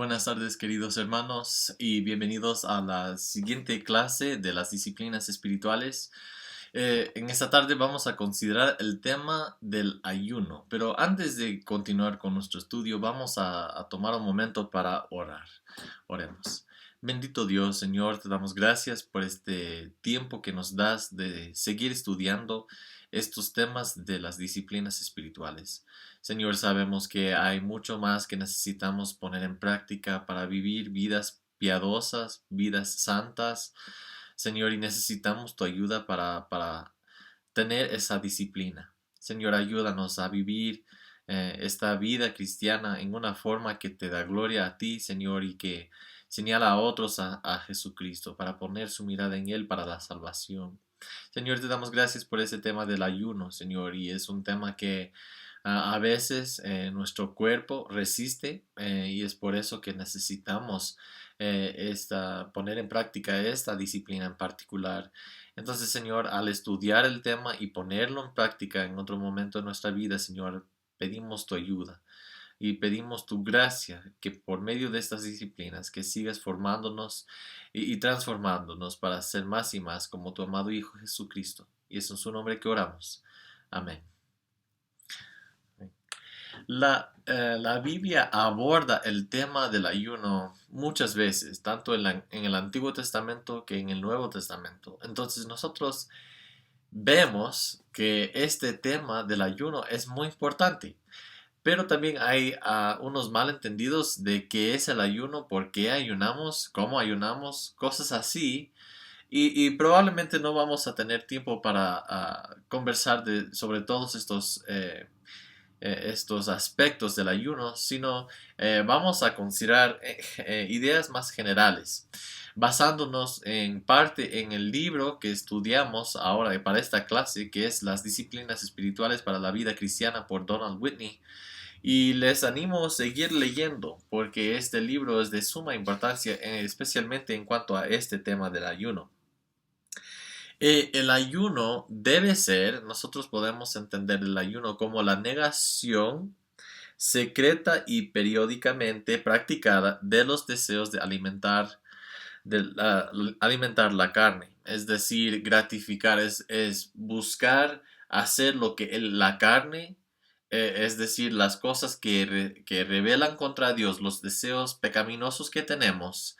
Buenas tardes, queridos hermanos, y bienvenidos a la siguiente clase de las disciplinas espirituales. En esta tarde vamos a considerar el tema del ayuno, pero antes de continuar con nuestro estudio, vamos a tomar un momento para orar. Oremos. Bendito Dios, Señor, te damos gracias por este tiempo que nos das de seguir estudiando estos temas de las disciplinas espirituales. Señor, sabemos que hay mucho más que necesitamos poner en práctica para vivir vidas piadosas, vidas santas. Señor, y necesitamos tu ayuda para tener esa disciplina. Señor, ayúdanos a vivir esta vida cristiana en una forma que te da gloria a ti, Señor, y que señala a otros a Jesucristo para poner su mirada en Él para la salvación. Señor, te damos gracias por ese tema del ayuno, Señor, y es un tema que a veces nuestro cuerpo resiste y es por eso que necesitamos poner en práctica esta disciplina en particular. Entonces, Señor, al estudiar el tema y ponerlo en práctica en otro momento de nuestra vida, Señor, pedimos tu ayuda y pedimos tu gracia que por medio de estas disciplinas que sigas formándonos y transformándonos para ser más y más como tu amado Hijo Jesucristo. Y es en su nombre que oramos. Amén. La Biblia aborda el tema del ayuno muchas veces, tanto en el Antiguo Testamento que en el Nuevo Testamento. Entonces nosotros vemos que este tema del ayuno es muy importante, pero también hay unos malentendidos de qué es el ayuno, por qué ayunamos, cómo ayunamos, cosas así. Y probablemente no vamos a tener tiempo para conversar sobre todos estos aspectos del ayuno, sino vamos a considerar ideas más generales, basándonos en parte en el libro que estudiamos ahora para esta clase, que es Las Disciplinas Espirituales para la Vida Cristiana por Donald Whitney. Y les animo a seguir leyendo porque este libro es de suma importancia, especialmente en cuanto a este tema del ayuno. El ayuno debe ser, nosotros podemos entender el ayuno como la negación secreta y periódicamente practicada de los deseos alimentar la carne. Es decir, gratificar, es buscar hacer lo que la carne, es decir, las cosas que rebelan contra Dios, los deseos pecaminosos que tenemos,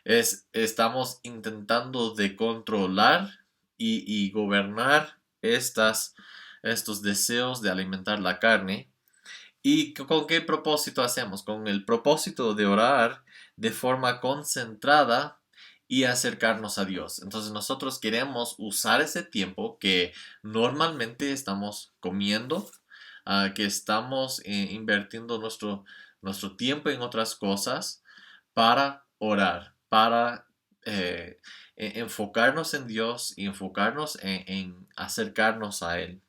estamos intentando de controlar y gobernar estos deseos de alimentar la carne. ¿Y con qué propósito hacemos? Con el propósito de orar de forma concentrada y acercarnos a Dios. Entonces nosotros queremos usar ese tiempo que normalmente estamos comiendo, que estamos invirtiendo nuestro tiempo en otras cosas para orar, para enfocarnos en Dios y enfocarnos en acercarnos a Él.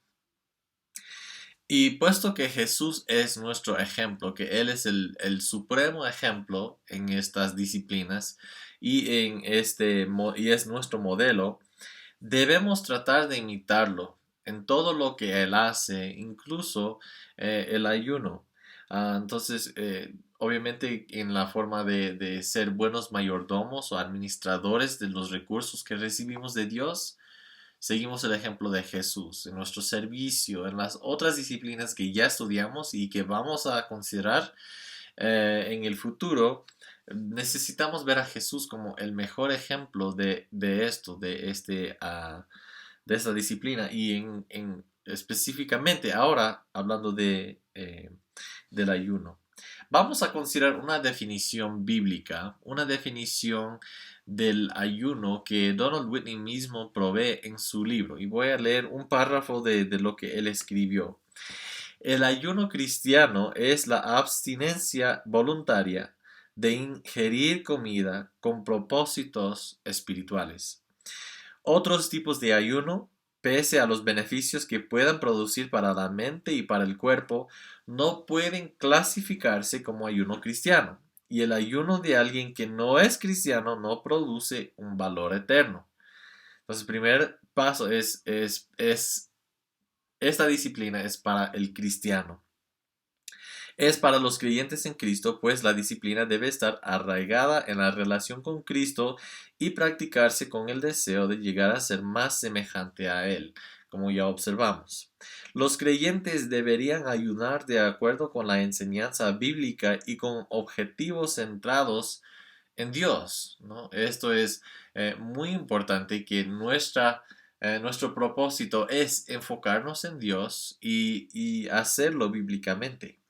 Y puesto que Jesús es nuestro ejemplo, que Él es el supremo ejemplo en estas disciplinas y es nuestro modelo, debemos tratar de imitarlo en todo lo que Él hace, incluso el ayuno. Entonces, obviamente en la forma de ser buenos mayordomos o administradores de los recursos que recibimos de Dios, seguimos el ejemplo de Jesús en nuestro servicio, en las otras disciplinas que ya estudiamos y que vamos a considerar en el futuro. Necesitamos ver a Jesús como el mejor ejemplo de esto, de esta disciplina y específicamente ahora hablando del ayuno. Vamos a considerar una definición bíblica, una definición del ayuno que Donald Whitney mismo provee en su libro. Y voy a leer un párrafo de lo que él escribió. El ayuno cristiano es la abstinencia voluntaria de ingerir comida con propósitos espirituales. Otros tipos de ayuno, pese a los beneficios que puedan producir para la mente y para el cuerpo, no pueden clasificarse como ayuno cristiano. Y el ayuno de alguien que no es cristiano no produce un valor eterno. Entonces, el primer paso esta disciplina es para el cristiano. Es para los creyentes en Cristo, pues la disciplina debe estar arraigada en la relación con Cristo y practicarse con el deseo de llegar a ser más semejante a Él, como ya observamos. Los creyentes deberían ayunar de acuerdo con la enseñanza bíblica y con objetivos centrados en Dios, ¿no? Esto es muy importante que nuestro propósito es enfocarnos en Dios y hacerlo bíblicamente.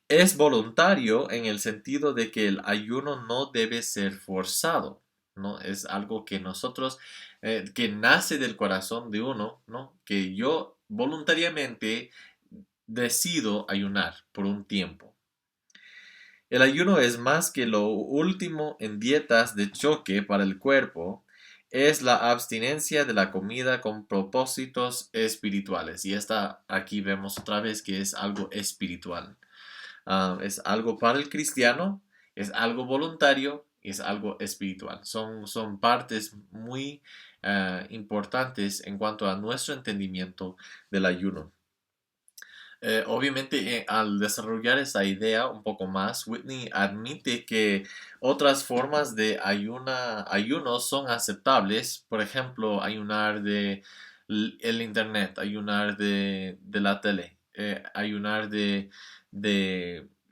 Es voluntario en el sentido de que el ayuno no debe ser forzado, ¿no? Es algo que nosotros, que nace del corazón de uno, ¿no? Que yo voluntariamente decido ayunar por un tiempo. El ayuno es más que lo último en dietas de choque para el cuerpo, es la abstinencia de la comida con propósitos espirituales. Y esta aquí vemos otra vez que es algo espiritual. Es algo para el cristiano, es algo voluntario y es algo espiritual. Son partes muy importantes en cuanto a nuestro entendimiento del ayuno. Obviamente, al desarrollar esa idea un poco más, Whitney admite que otras formas de ayuno son aceptables. Por ejemplo, ayunar de el internet, ayunar de la tele, ayunar de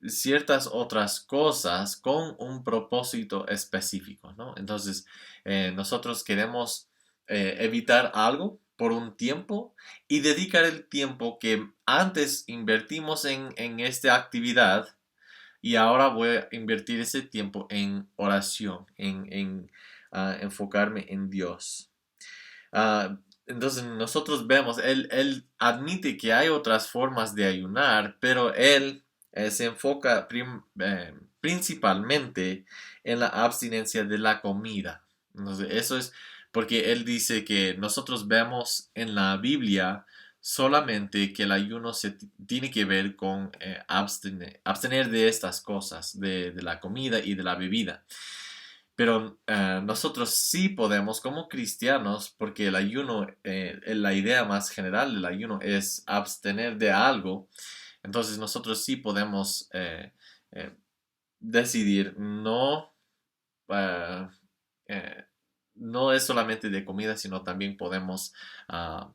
ciertas otras cosas con un propósito específico, ¿no? Entonces, nosotros queremos evitar algo por un tiempo y dedicar el tiempo que antes invertimos en esta actividad y ahora voy a invertir ese tiempo en oración, en enfocarme en Dios. Entonces nosotros vemos, él admite que hay otras formas de ayunar, pero él se enfoca principalmente en la abstinencia de la comida. Entonces, eso es porque él dice que nosotros vemos en la Biblia solamente que el ayuno tiene que ver con abstener de estas cosas, de la comida y de la bebida. Pero nosotros sí podemos como cristianos, porque el ayuno, la idea más general del ayuno es abstener de algo, entonces nosotros sí podemos eh, decidir eh, eh, no es solamente de comida, sino también podemos ah,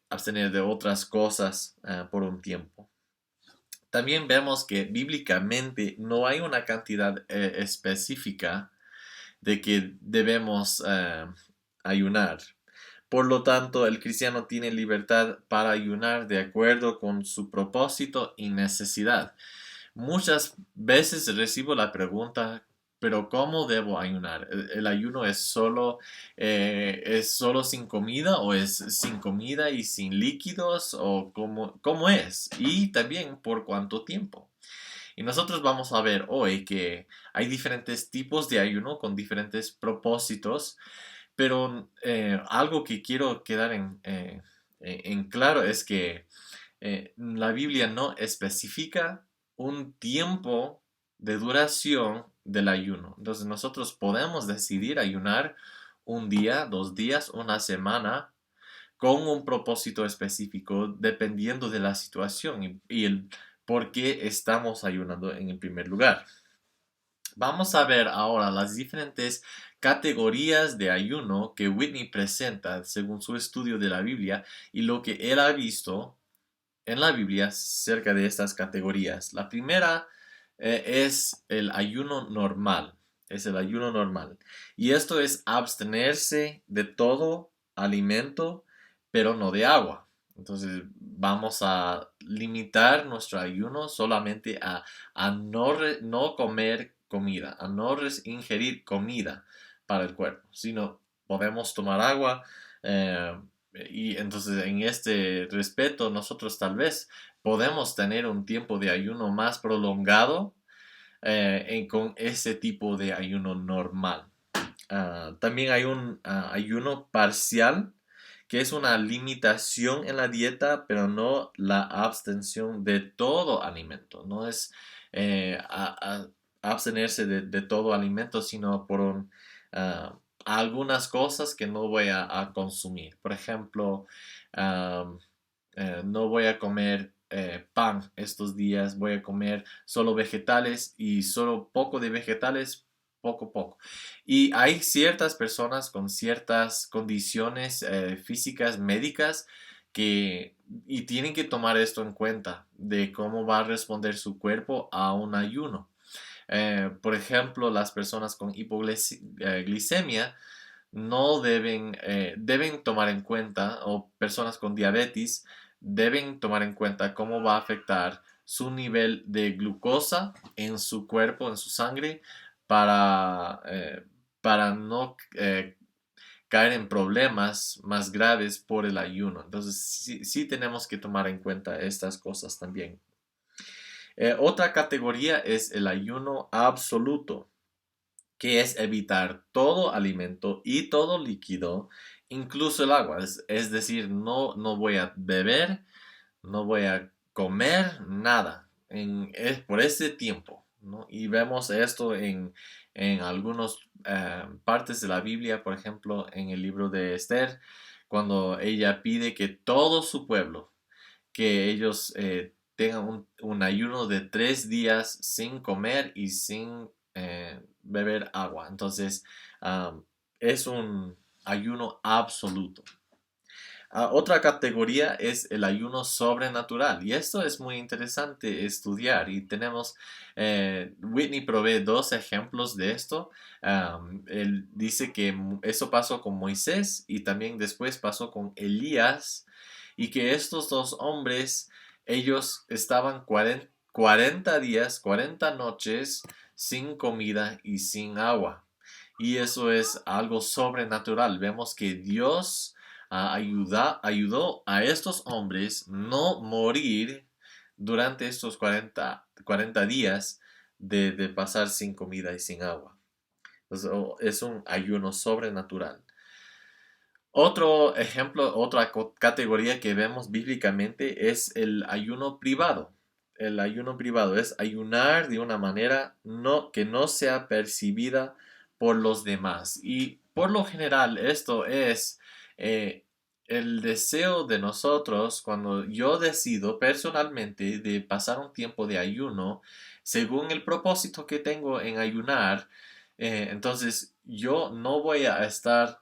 abstener de otras cosas por un tiempo. También vemos que bíblicamente no hay una cantidad específica de que debemos ayunar. Por lo tanto, el cristiano tiene libertad para ayunar de acuerdo con su propósito y necesidad. Muchas veces recibo la pregunta, pero ¿cómo debo ayunar? ¿El ayuno es solo sin comida o es sin comida y sin líquidos o cómo es? Y también por cuánto tiempo. Y nosotros vamos a ver hoy que hay diferentes tipos de ayuno con diferentes propósitos, pero algo que quiero quedar en claro es que la Biblia no especifica un tiempo de duración del ayuno. Entonces nosotros podemos decidir ayunar un día, 2 días, una semana con un propósito específico dependiendo de la situación y el por qué estamos ayunando en el primer lugar. Vamos a ver ahora las diferentes categorías de ayuno que Whitney presenta según su estudio de la Biblia y lo que él ha visto en la Biblia cerca de estas categorías. La primera es el ayuno normal. Es el ayuno normal. Y esto es abstenerse de todo alimento, pero no de agua. Entonces vamos a limitar nuestro ayuno solamente a no comer comida, a no ingerir comida para el cuerpo, sino podemos tomar agua. Y entonces en este respeto nosotros tal vez podemos tener un tiempo de ayuno más prolongado con ese tipo de ayuno normal. También hay un ayuno parcial, que es una limitación en la dieta, pero no la abstención de todo alimento. No es abstenerse de todo alimento, sino por algunas cosas que no voy a consumir. Por ejemplo, no voy a comer pan estos días, voy a comer solo vegetales y solo poco de vegetales, poco a poco. Y hay ciertas personas con ciertas condiciones físicas, médicas, y tienen que tomar esto en cuenta de cómo va a responder su cuerpo a un ayuno. Por ejemplo, las personas con hipoglicemia no deben tomar en cuenta, o personas con diabetes deben tomar en cuenta cómo va a afectar su nivel de glucosa en su cuerpo, en su sangre, para no caer en problemas más graves por el ayuno. Entonces, sí tenemos que tomar en cuenta estas cosas también. Otra categoría es el ayuno absoluto, que es evitar todo alimento y todo líquido, incluso el agua. Es decir, no voy a beber, no voy a comer nada por ese tiempo, ¿no? Y vemos esto en algunas partes de la Biblia, por ejemplo, en el libro de Esther, cuando ella pide que todo su pueblo, que ellos tengan un ayuno de 3 días sin comer y sin beber agua. Entonces, es un ayuno absoluto. Otra categoría es el ayuno sobrenatural, y esto es muy interesante estudiar, y tenemos, Whitney provee 2 ejemplos de esto. Él dice que eso pasó con Moisés y también después pasó con Elías, y que estos 2 hombres, ellos estaban 40 días, 40 noches sin comida y sin agua. Y eso es algo sobrenatural. Vemos que Dios ayudó a estos hombres no morir durante estos 40 días de pasar sin comida y sin agua. Entonces, es un ayuno sobrenatural. Otro ejemplo, otra categoría que vemos bíblicamente es el ayuno privado. El ayuno privado es ayunar de una manera que no sea percibida por los demás. Y por lo general esto es eh, el deseo de nosotros cuando yo decido personalmente de pasar un tiempo de ayuno según el propósito que tengo en ayunar. Entonces yo no voy a estar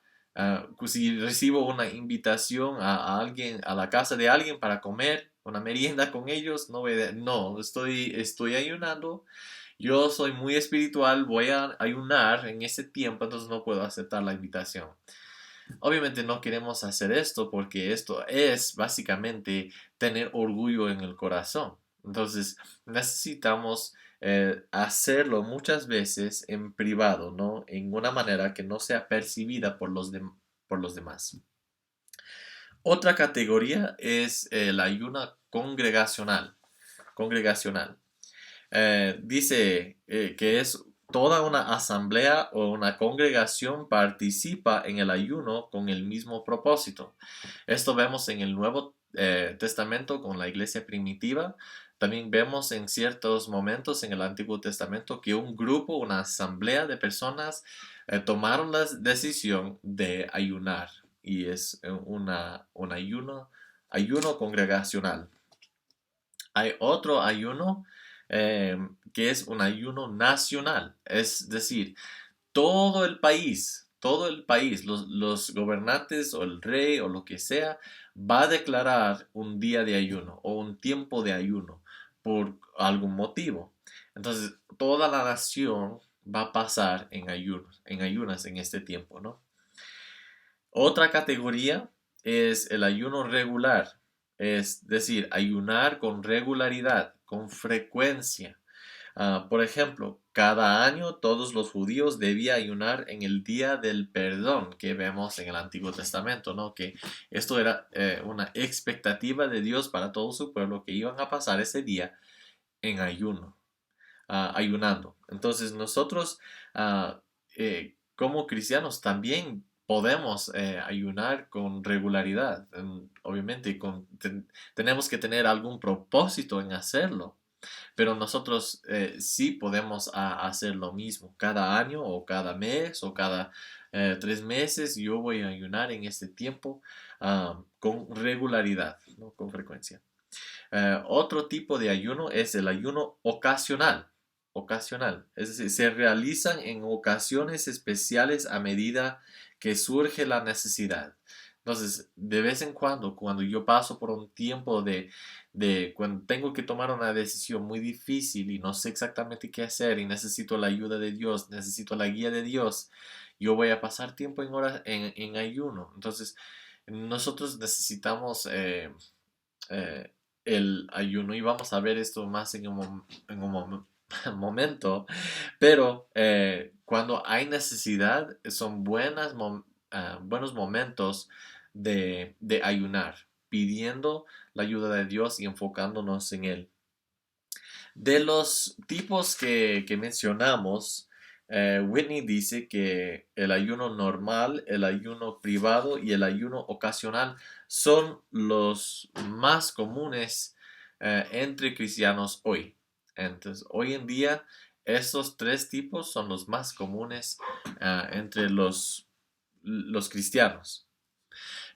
pues si recibo una invitación a alguien, a la casa de alguien para comer una merienda con ellos, no, estoy ayunando. Yo soy muy espiritual, voy a ayunar en ese tiempo, entonces no puedo aceptar la invitación. Obviamente no queremos hacer esto porque esto es básicamente tener orgullo en el corazón. Entonces necesitamos hacerlo muchas veces en privado, ¿no? En una manera que no sea percibida por los demás. Otra categoría es el ayuno congregacional. Congregacional. Dice que es toda una asamblea o una congregación participa en el ayuno con el mismo propósito. Esto vemos en el Nuevo Testamento con la iglesia primitiva. También vemos en ciertos momentos en el Antiguo Testamento que un grupo, una asamblea de personas tomaron la decisión de ayunar, y es un ayuno congregacional. Hay otro ayuno que es un ayuno nacional, es decir, todo el país, los gobernantes o el rey o lo que sea, va a declarar un día de ayuno o un tiempo de ayuno por algún motivo. Entonces, toda la nación va a pasar en ayunas en este tiempo, ¿no? Otra categoría es el ayuno regular, es decir, ayunar con regularidad, con frecuencia. Por ejemplo, cada año todos los judíos debían ayunar en el día del perdón que vemos en el Antiguo Testamento, ¿no? Que esto era una expectativa de Dios para todo su pueblo, que iban a pasar ese día en ayuno, ayunando. Entonces nosotros como cristianos también podemos ayunar con regularidad. Obviamente tenemos que tener algún propósito en hacerlo. Pero nosotros sí podemos hacer lo mismo. Cada año o cada mes o cada 3 meses yo voy a ayunar en este tiempo con regularidad, ¿no? Con frecuencia. Otro tipo de ayuno es el ayuno ocasional. Ocasional, es decir, se realizan en ocasiones especiales a medida que surge la necesidad. Entonces, de vez en cuando yo paso por un tiempo de cuando tengo que tomar una decisión muy difícil y no sé exactamente qué hacer y necesito la ayuda de Dios, necesito la guía de Dios, yo voy a pasar tiempo en ayuno. Entonces, nosotros necesitamos eh, el ayuno y vamos a ver esto más en un momento, pero cuando hay necesidad son buenos momentos de ayunar, pidiendo la ayuda de Dios y enfocándonos en Él. De los tipos que mencionamos, Whitney dice que el ayuno normal, el ayuno privado y el ayuno ocasional son los más comunes entre cristianos hoy. Entonces, hoy en día, estos tres tipos son los más comunes entre los cristianos.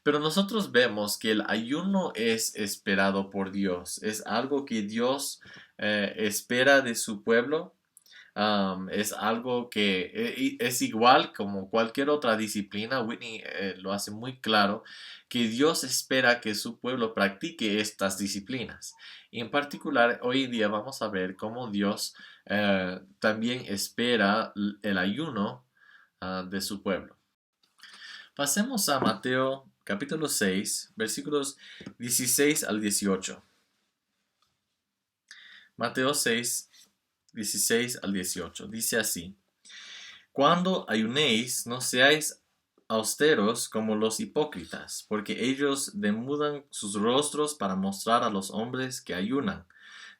Pero nosotros vemos que el ayuno es esperado por Dios, es algo que Dios espera de su pueblo. Es algo que es igual como cualquier otra disciplina. Whitney lo hace muy claro que Dios espera que su pueblo practique estas disciplinas. Y en particular, hoy en día vamos a ver cómo Dios también espera el ayuno de su pueblo. Pasemos a Mateo capítulo 6, versículos 16 al 18. Mateo 6, 16 al 18. Dice así: Cuando ayunéis, no seáis austeros como los hipócritas, porque ellos demudan sus rostros para mostrar a los hombres que ayunan.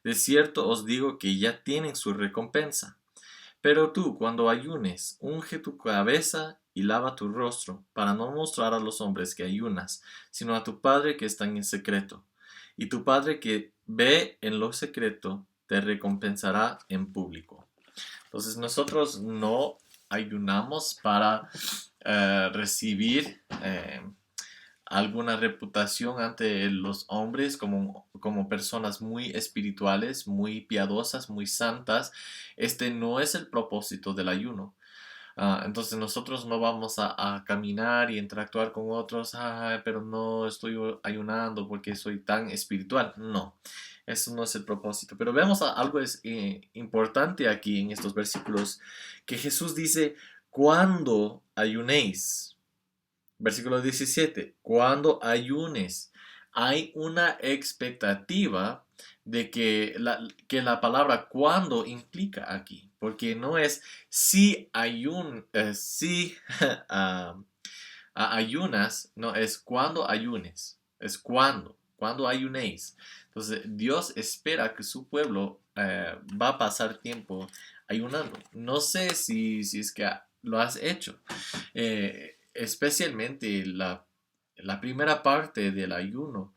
De cierto os digo que ya tienen su recompensa. Pero tú, cuando ayunes, unge tu cabeza y lava tu rostro, para no mostrar a los hombres que ayunas, sino a tu Padre que está en secreto. Y tu Padre que ve en lo secreto, te recompensará en público. Entonces nosotros no ayunamos para recibir alguna reputación ante los hombres como personas muy espirituales, muy piadosas, muy santas. Este no es el propósito del ayuno. Entonces nosotros no vamos a caminar y interactuar con otros, pero no estoy ayunando porque soy tan espiritual. No, eso no es el propósito. Pero vemos algo importante aquí en estos versículos, que Jesús dice, cuando ayunéis. Versículo 17. Cuando ayunes, hay una expectativa de que la palabra cuando implica aquí, porque no es si ah, ayunas, no, es cuando ayunes, es cuando ayunéis. Entonces, Dios espera que su pueblo va a pasar tiempo ayunando. No sé si es que lo has hecho. Especialmente la primera parte del ayuno,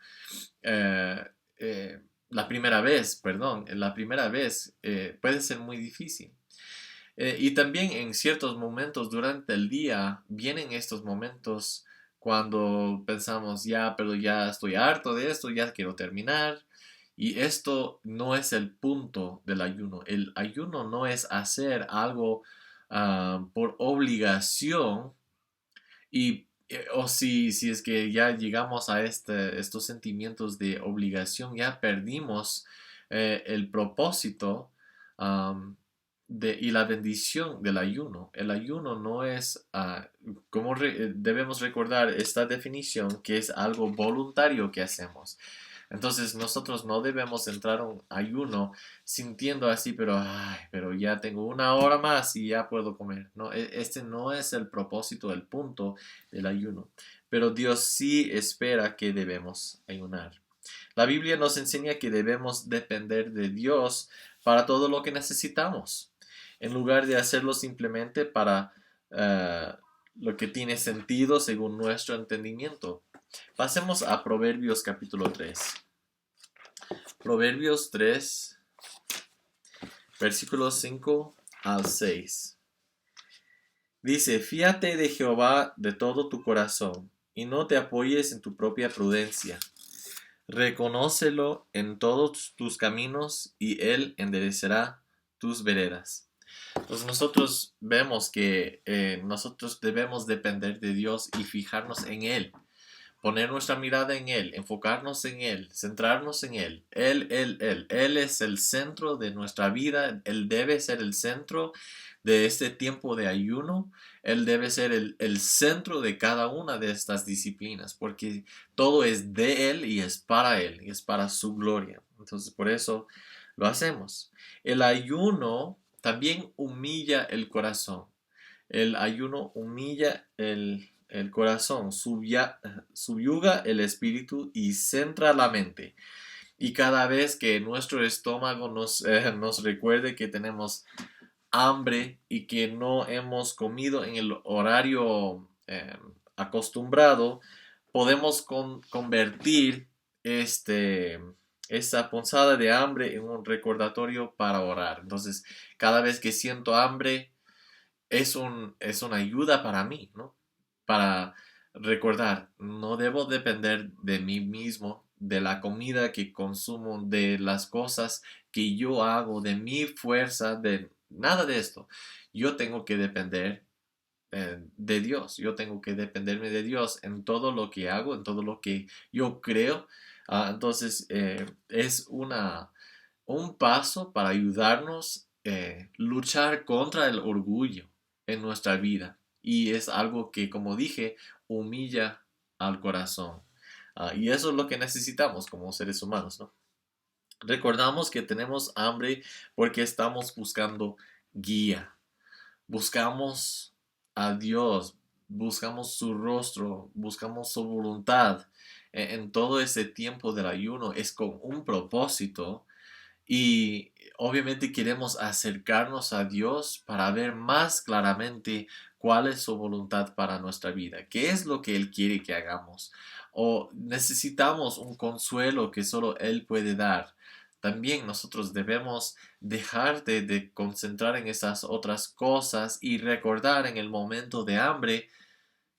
eh, la primera vez, perdón, la primera vez puede ser muy difícil. Y también en ciertos momentos durante el día vienen estos momentos cuando pensamos, ya, pero ya estoy harto de esto, ya quiero terminar. Y esto no es el punto del ayuno. El ayuno no es hacer algo por obligación o si es que ya llegamos a estos sentimientos de obligación, ya perdimos el propósito y la bendición del ayuno. El ayuno no es, debemos recordar esta definición, que es algo voluntario que hacemos. Entonces nosotros no debemos entrar a un ayuno sintiendo así, pero ya tengo una hora más y ya puedo comer. No, este no es el propósito, el punto del ayuno. Pero Dios sí espera que debemos ayunar. La Biblia nos enseña que debemos depender de Dios para todo lo que necesitamos, en lugar de hacerlo simplemente para lo que tiene sentido según nuestro entendimiento. Pasemos a Proverbios capítulo 3. Proverbios 3, versículos 5 al 6. Dice, fíate de Jehová de todo tu corazón, y no te apoyes en tu propia prudencia. Reconócelo en todos tus caminos y Él enderecerá tus veredas. Entonces nosotros vemos que nosotros debemos depender de Dios y fijarnos en Él, poner nuestra mirada en Él, enfocarnos en Él, centrarnos en Él. Él es el centro de nuestra vida, Él debe ser el centro de este tiempo de ayuno, Él debe ser el centro de cada una de estas disciplinas, porque todo es de Él y es para Él y es para su gloria. Entonces por eso lo hacemos. El ayuno también humilla el corazón. El ayuno humilla el corazón, subyuga el espíritu y centra la mente. Y cada vez que nuestro estómago nos recuerde que tenemos hambre y que no hemos comido en el horario acostumbrado, podemos convertir esa punzada de hambre en un recordatorio para orar. Entonces, cada vez que siento hambre, es una ayuda para mí, ¿no? Para recordar, no debo depender de mí mismo, de la comida que consumo, de las cosas que yo hago, de mi fuerza, de nada de esto. Yo tengo que depender de Dios. Yo tengo que dependerme de Dios en todo lo que hago, en todo lo que yo creo. Entonces, es un paso para ayudarnos a luchar contra el orgullo en nuestra vida. Y es algo que, como dije, humilla al corazón. Y eso es lo que necesitamos como seres humanos, ¿no? Recordamos que tenemos hambre porque estamos buscando guía. Buscamos a Dios, buscamos su rostro, buscamos su voluntad. En todo ese tiempo del ayuno es con un propósito y obviamente queremos acercarnos a Dios para ver más claramente cuál es su voluntad para nuestra vida, qué es lo que Él quiere que hagamos. O necesitamos un consuelo que solo Él puede dar. También nosotros debemos dejar de concentrar en esas otras cosas y recordar en el momento de hambre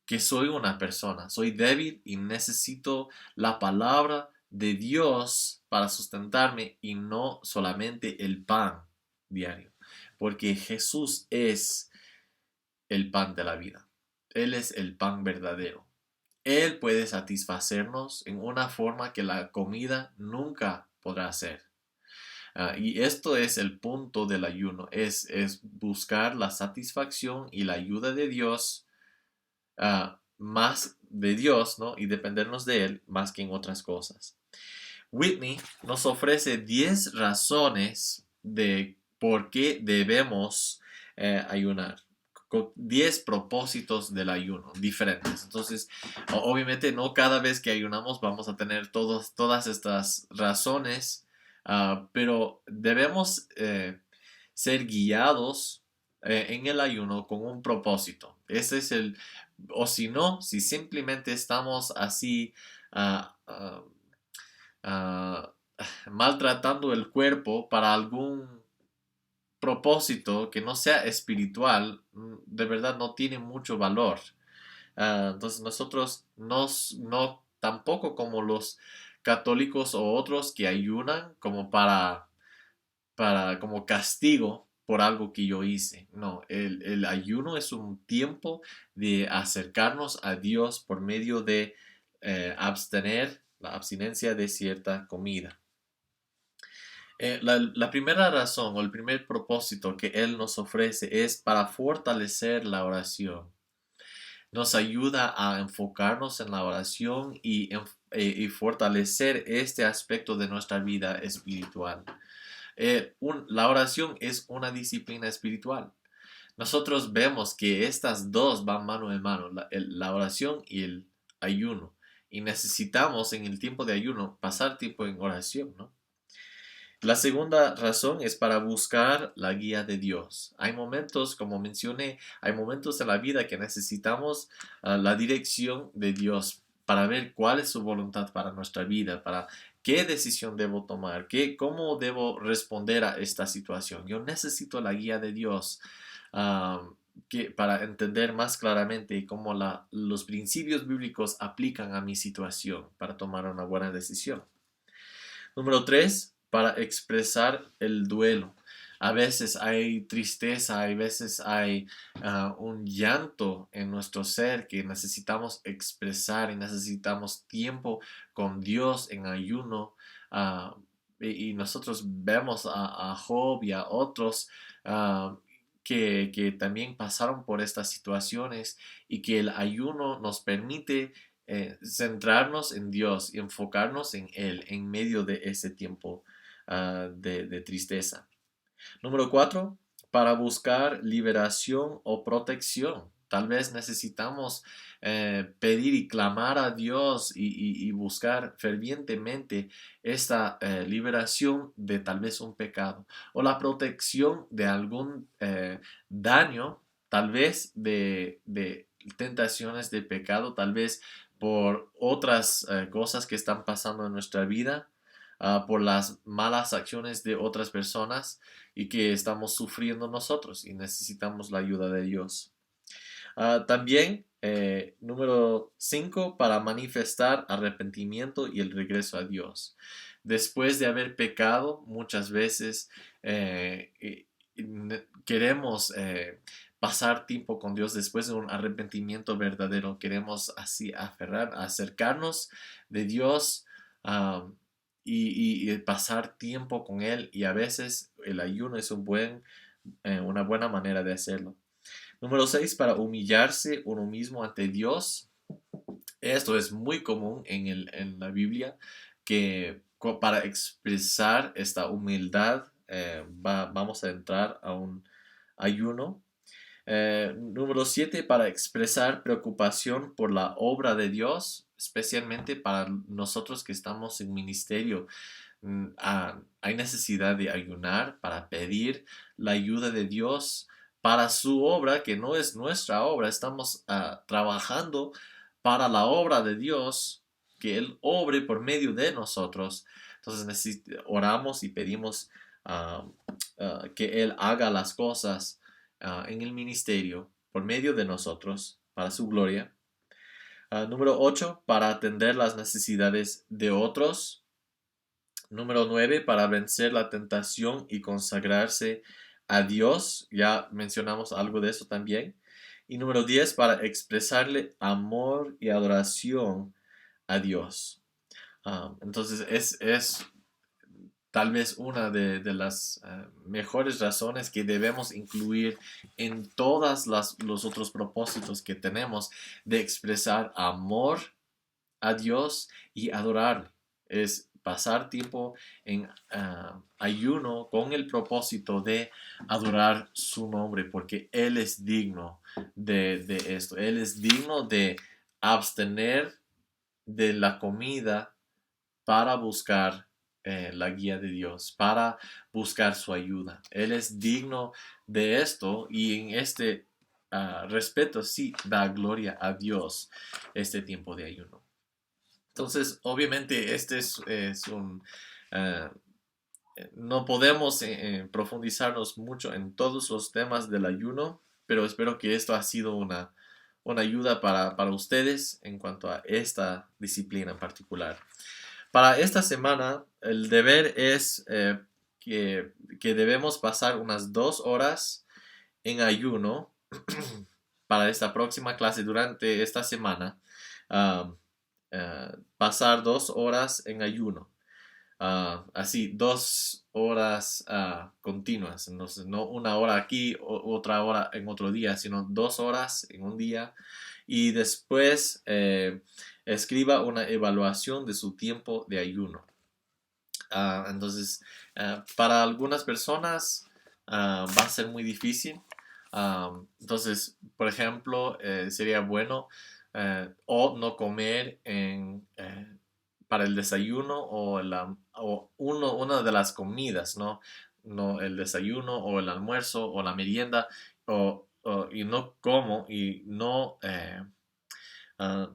que soy una persona, soy débil y necesito la palabra de Dios para sustentarme y no solamente el pan diario, porque Jesús es el pan de la vida. Él es el pan verdadero. Él puede satisfacernos en una forma que la comida nunca podrá hacer. Y esto es el punto del ayuno, es buscar la satisfacción y la ayuda de Dios, más de Dios, ¿no? Y dependernos de Él más que en otras cosas. Whitney nos ofrece 10 razones de por qué debemos ayunar. 10 propósitos del ayuno diferentes. Entonces, obviamente no cada vez que ayunamos vamos a tener todas estas razones, pero debemos ser guiados en el ayuno con un propósito. Ese es o si no, si simplemente estamos así ah, ah, ah, maltratando el cuerpo para algún propósito que no sea espiritual, de verdad no tiene mucho valor. Entonces nosotros no tampoco como los católicos o otros que ayunan como como castigo por algo que yo hice. No, el ayuno es un tiempo de acercarnos a Dios por medio de abstener, la abstinencia de cierta comida. La primera razón o el primer propósito que Él nos ofrece es para fortalecer la oración. Nos ayuda a enfocarnos en la oración y fortalecer este aspecto de nuestra vida espiritual. La oración es una disciplina espiritual. Nosotros vemos que estas dos van mano en mano, la oración y el ayuno. Y necesitamos en el tiempo de ayuno pasar tiempo en oración, ¿no? La segunda razón es para buscar la guía de Dios. Hay momentos, como mencioné, hay momentos en la vida que necesitamos la dirección de Dios para ver cuál es su voluntad para nuestra vida, para qué decisión debo tomar, cómo debo responder a esta situación. Yo necesito la guía de Dios para entender más claramente cómo los principios bíblicos aplican a mi situación para tomar una buena decisión. Número 3, para expresar el duelo. A veces hay tristeza, a veces hay un llanto en nuestro ser que necesitamos expresar y necesitamos tiempo con Dios en ayuno. ah, y nosotros vemos a Job y a otros que también pasaron por estas situaciones y que el ayuno nos permite centrarnos en Dios y enfocarnos en Él en medio de ese tiempo de tristeza. Número 4, para buscar liberación o protección. Tal vez necesitamos pedir y clamar a Dios y buscar fervientemente esta liberación de tal vez un pecado o la protección de algún daño, tal vez de tentaciones de pecado, tal vez por otras cosas que están pasando en nuestra vida, por las malas acciones de otras personas y que estamos sufriendo nosotros y necesitamos la ayuda de Dios. También, número 5, para manifestar arrepentimiento y el regreso a Dios. Después de haber pecado, muchas veces queremos pasar tiempo con Dios después de un arrepentimiento verdadero. Queremos así acercarnos de Dios. Y pasar tiempo con Él, y a veces el ayuno es una buena manera de hacerlo. Número 6, para humillarse uno mismo ante Dios. Esto es muy común en la Biblia, que para expresar esta humildad vamos a entrar a un ayuno. Número 7, para expresar preocupación por la obra de Dios, especialmente para nosotros que estamos en ministerio. Hay necesidad de ayunar para pedir la ayuda de Dios para su obra, que no es nuestra obra. Estamos trabajando para la obra de Dios, que Él obre por medio de nosotros. Entonces oramos y pedimos que Él haga las cosas en el ministerio por medio de nosotros, para su gloria. Número 8, para atender las necesidades de otros. Número 9, para vencer la tentación y consagrarse a Dios. Ya mencionamos algo de eso también. Y número 10, para expresarle amor y adoración a Dios. Entonces es tal vez una de las mejores razones que debemos incluir en todos los otros propósitos que tenemos de expresar amor a Dios y adorar. Es pasar tiempo en ayuno con el propósito de adorar su nombre, porque Él es digno de esto. Él es digno de abstener de la comida para buscar la guía de Dios, para buscar su ayuda. Él es digno de esto, y en este respeto sí da gloria a Dios este tiempo de ayuno. Entonces, obviamente, uh, no podemos profundizarnos mucho en todos los temas del ayuno, pero espero que esto ha sido una ayuda para ustedes en cuanto a esta disciplina en particular. Para esta semana, el deber es que debemos pasar unas 2 horas en ayuno para esta próxima clase durante esta semana. Pasar 2 horas en ayuno. Así, 2 horas continuas. Entonces, no una hora aquí, otra hora en otro día, sino 2 horas en un día. Y después escriba una evaluación de su tiempo de ayuno. Entonces, para algunas personas va a ser muy difícil. Entonces, por ejemplo, sería bueno o no comer para el desayuno o una de las comidas, ¿no? No el desayuno o el almuerzo o la merienda, y no como y ah,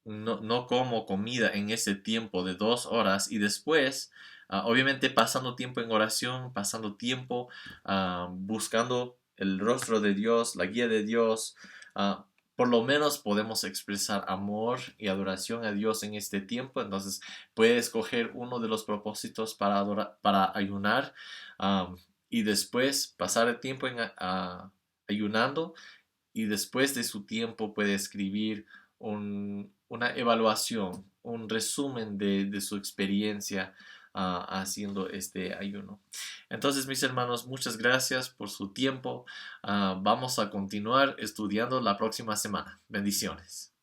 no como comida en ese tiempo de 2 horas, y después, obviamente pasando tiempo en oración, pasando tiempo buscando el rostro de Dios, la guía de Dios, por lo menos podemos expresar amor y adoración a Dios en este tiempo. Entonces puedes escoger uno de los propósitos para ayunar, y después pasar el tiempo ayunando, y después de su tiempo puede escribir una evaluación, un resumen de su experiencia haciendo este ayuno. Entonces, mis hermanos, muchas gracias por su tiempo. Vamos a continuar estudiando la próxima semana. Bendiciones.